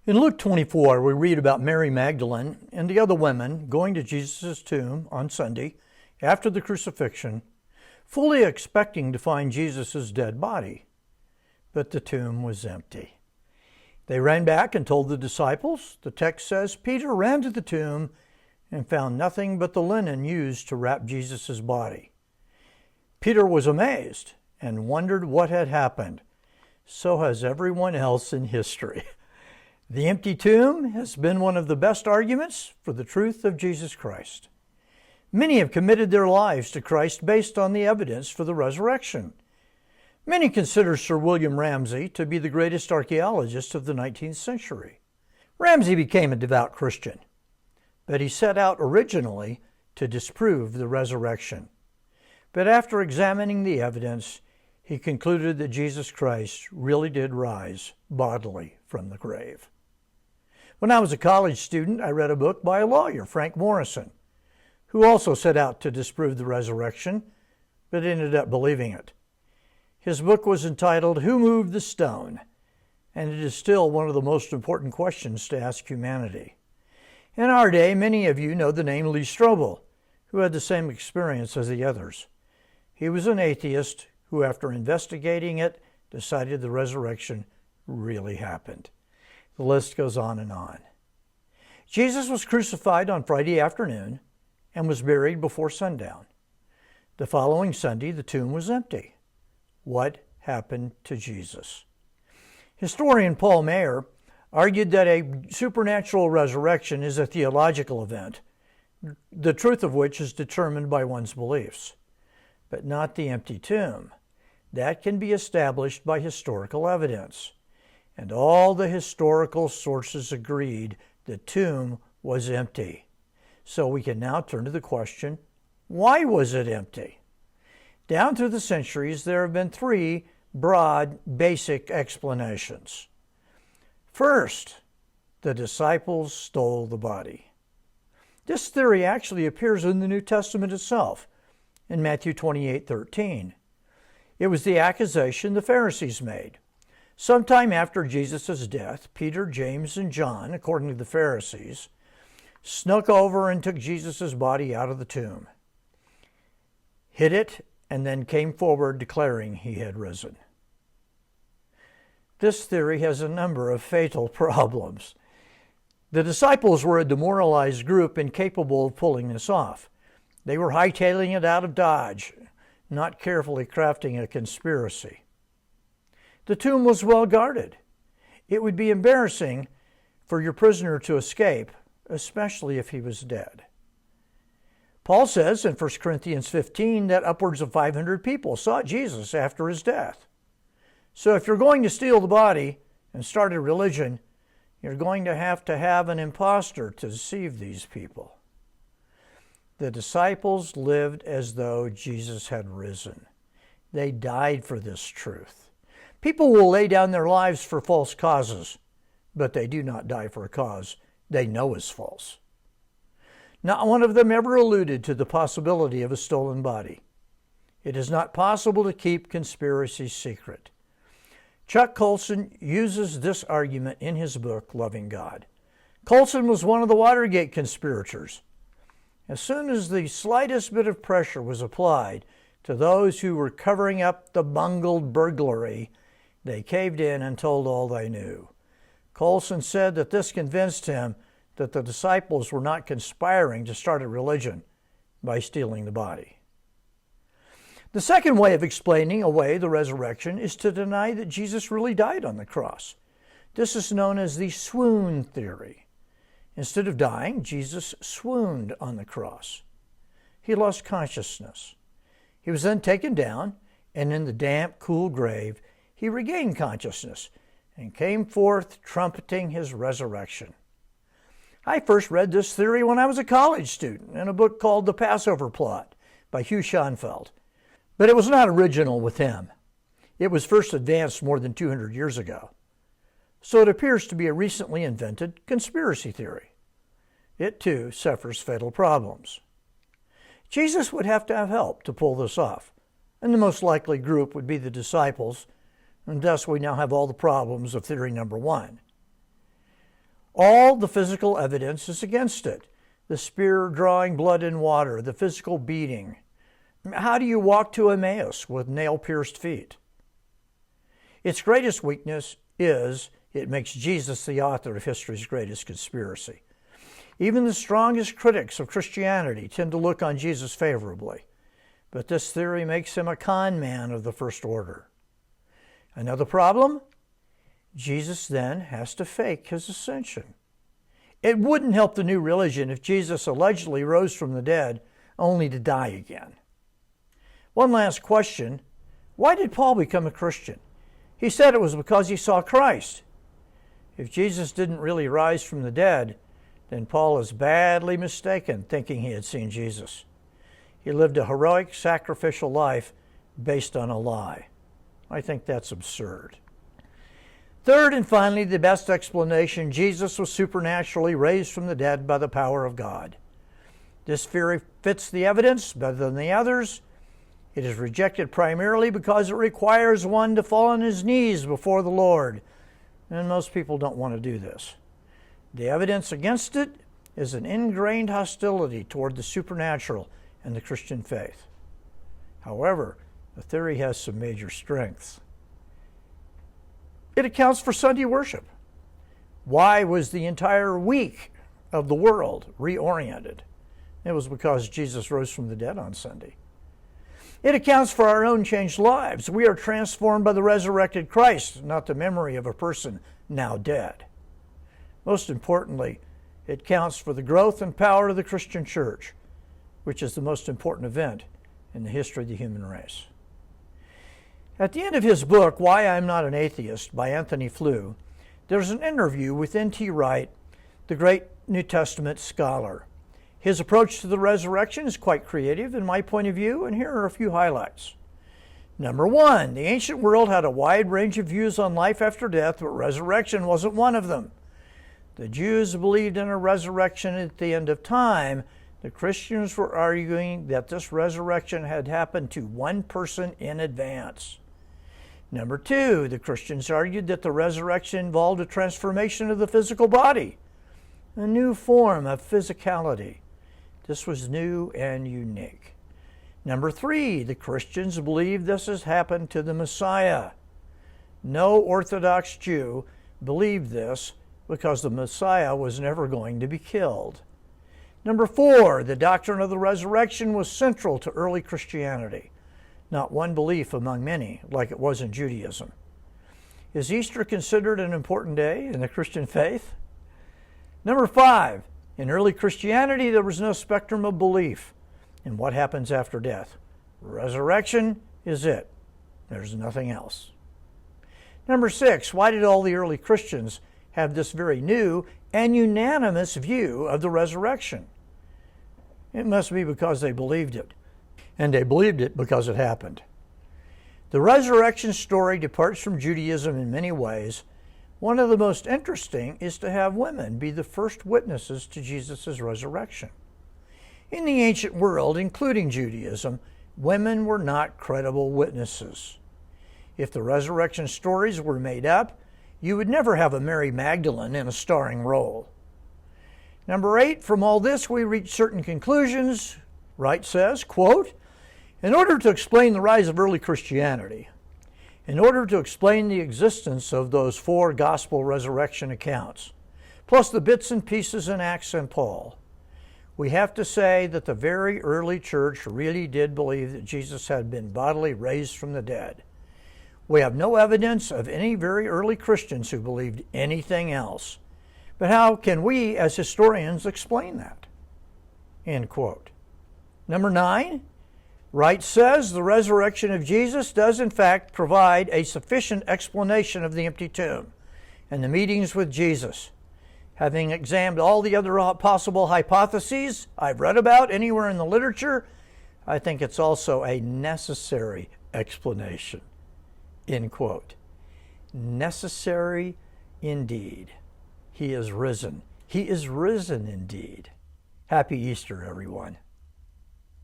In Luke 24, we read about Mary Magdalene and the other women going to Jesus' tomb on Sunday after the crucifixion, fully expecting to find Jesus' dead body. But the tomb was empty. They ran back and told the disciples. The text says Peter ran to the tomb and found nothing but the linen used to wrap Jesus' body. Peter was amazed and wondered what had happened. So has everyone else in history. The empty tomb has been one of the best arguments for the truth of Jesus Christ. Many have committed their lives to Christ based on the evidence for the resurrection. Many consider Sir William Ramsay to be the greatest archaeologist of the 19th century. Ramsay became a devout Christian, but he set out originally to disprove the resurrection. But after examining the evidence, he concluded that Jesus Christ really did rise bodily from the grave. When I was a college student, I read a book by a lawyer, Frank Morrison, who also set out to disprove the resurrection, but ended up believing it. His book was entitled, Who Moved the Stone? And it is still one of the most important questions to ask humanity. In our day, many of you know the name Lee Strobel, who had the same experience as the others. He was an atheist who, after investigating it, decided the resurrection really happened. The list goes on and on. Jesus was crucified on Friday afternoon and was buried before sundown. The following Sunday, the tomb was empty. What happened to Jesus? Historian Paul Maier argued that a supernatural resurrection is a theological event, the truth of which is determined by one's beliefs, but not the empty tomb. That can be established by historical evidence. And all the historical sources agreed the tomb was empty. So we can now turn to the question, why was it empty? Down through the centuries, there have been three broad, basic explanations. First, the disciples stole the body. This theory actually appears in the New Testament itself, in Matthew 28:13. It was the accusation the Pharisees made. Sometime after Jesus' death, Peter, James, and John, according to the Pharisees, snuck over and took Jesus' body out of the tomb, hid it, and then came forward declaring he had risen. This theory has a number of fatal problems. The disciples were a demoralized group incapable of pulling this off. They were hightailing it out of Dodge, not carefully crafting a conspiracy. The tomb was well guarded. It would be embarrassing for your prisoner to escape, especially if he was dead. Paul says in 1 Corinthians 15 that upwards of 500 people sought Jesus after his death. So if you're going to steal the body and start a religion, you're going to have an impostor to deceive these people. The disciples lived as though Jesus had risen. They died for this truth. People will lay down their lives for false causes, but they do not die for a cause they know is false. Not one of them ever alluded to the possibility of a stolen body. It is not possible to keep conspiracies secret. Chuck Coulson uses this argument in his book, Loving God. Coulson was one of the Watergate conspirators. As soon as the slightest bit of pressure was applied to those who were covering up the bungled burglary, they caved in and told all they knew. Coulson said that this convinced him that the disciples were not conspiring to start a religion by stealing the body. The second way of explaining away the resurrection is to deny that Jesus really died on the cross. This is known as the swoon theory. Instead of dying, Jesus swooned on the cross. He lost consciousness. He was then taken down, and in the damp, cool grave, he regained consciousness and came forth trumpeting his resurrection. I first read this theory when I was a college student in a book called The Passover Plot by Hugh Schonfeld. But it was not original with him. It was first advanced more than 200 years ago. So it appears to be a recently invented conspiracy theory. It too suffers fatal problems. Jesus would have to have help to pull this off, and the most likely group would be the disciples, and thus we now have all the problems of theory number one. All the physical evidence is against it. The spear drawing blood and water, the physical beating. How do you walk to Emmaus with nail-pierced feet? Its greatest weakness is it makes Jesus the author of history's greatest conspiracy. Even the strongest critics of Christianity tend to look on Jesus favorably, but this theory makes him a con man of the first order. Another problem? Jesus then has to fake his ascension. It wouldn't help the new religion if Jesus allegedly rose from the dead only to die again. One last question. Why did Paul become a Christian? He said it was because he saw Christ. If Jesus didn't really rise from the dead, then Paul is badly mistaken thinking he had seen Jesus. He lived a heroic, sacrificial life based on a lie. I think that's absurd. Third and finally, the best explanation, Jesus was supernaturally raised from the dead by the power of God. This theory fits the evidence better than the others. It is rejected primarily because it requires one to fall on his knees before the Lord, and most people don't want to do this. The evidence against it is an ingrained hostility toward the supernatural and the Christian faith. However, the theory has some major strengths. It accounts for Sunday worship. Why was the entire week of the world reoriented? It was because Jesus rose from the dead on Sunday. It accounts for our own changed lives. We are transformed by the resurrected Christ, not the memory of a person now dead. Most importantly, it counts for the growth and power of the Christian church, which is the most important event in the history of the human race. At the end of his book, Why I'm Not an Atheist, by Anthony Flew, there's an interview with N.T. Wright, the great New Testament scholar. His approach to the resurrection is quite creative in my point of view, and here are a few highlights. Number one, the ancient world had a wide range of views on life after death, but resurrection wasn't one of them. The Jews believed in a resurrection at the end of time. The Christians were arguing that this resurrection had happened to one person in advance. Number two, the Christians argued that the resurrection involved a transformation of the physical body, a new form of physicality. This was new and unique. Number three, the Christians believed this has happened to the Messiah. No Orthodox Jew believed this because the Messiah was never going to be killed. Number four, the doctrine of the resurrection was central to early Christianity, not one belief among many, like it was in Judaism. Is Easter considered an important day in the Christian faith? Number five, in early Christianity, there was no spectrum of belief in what happens after death. Resurrection is it. There's nothing else. Number six, why did all the early Christians have this very new and unanimous view of the resurrection? It must be because they believed it. And they believed it because it happened. The resurrection story departs from Judaism in many ways. One of the most interesting is to have women be the first witnesses to Jesus' resurrection. In the ancient world, including Judaism, women were not credible witnesses. If the resurrection stories were made up, you would never have a Mary Magdalene in a starring role. Number eight, from all this we reach certain conclusions. Wright says, quote, in order to explain the rise of early Christianity, in order to explain the existence of those four gospel resurrection accounts, plus the bits and pieces in Acts and Paul, we have to say that the very early church really did believe that Jesus had been bodily raised from the dead. We have no evidence of any very early Christians who believed anything else. But how can we as historians explain that? End quote. Number nine, Wright says the resurrection of Jesus does in fact provide a sufficient explanation of the empty tomb and the meetings with Jesus. Having examined all the other possible hypotheses I've read about anywhere in the literature, I think it's also a necessary explanation. End quote. Necessary indeed. He is risen. He is risen indeed. Happy Easter, everyone.